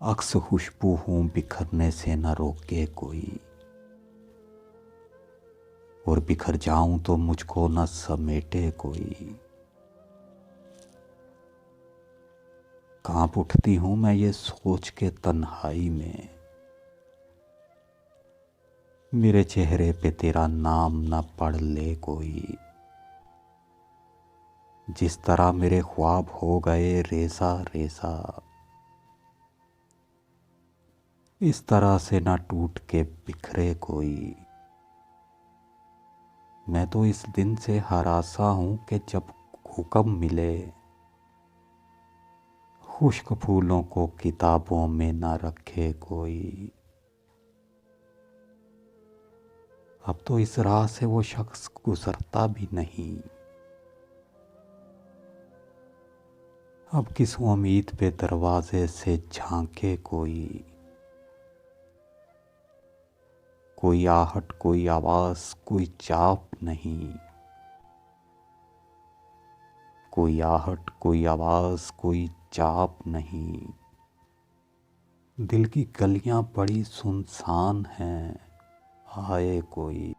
अक्स खुशबू हूँ बिखरने से न रोके कोई, और बिखर जाऊं तो मुझको न समेटे कोई। कांप उठती हूँ मैं ये सोच के तन्हाई में, मेरे चेहरे पे तेरा नाम न पढ़ ले कोई। जिस तरह मेरे ख्वाब हो गए रेसा रेसा, इस तरह से न टूट के बिखरे कोई। मैं तो इस दिन से हरासा हूँ कि जब हुक्म मिले, खुश्क फूलों को किताबों में न रखे कोई। अब तो इस राह से वो शख्स गुजरता भी नहीं, अब किस उम्मीद पे दरवाजे से झांके कोई। कोई आहट कोई आवाज कोई चाप नहीं, कोई आहट कोई आवाज कोई चाप नहीं। दिल की गलियां बड़ी सुनसान हैं, आए कोई।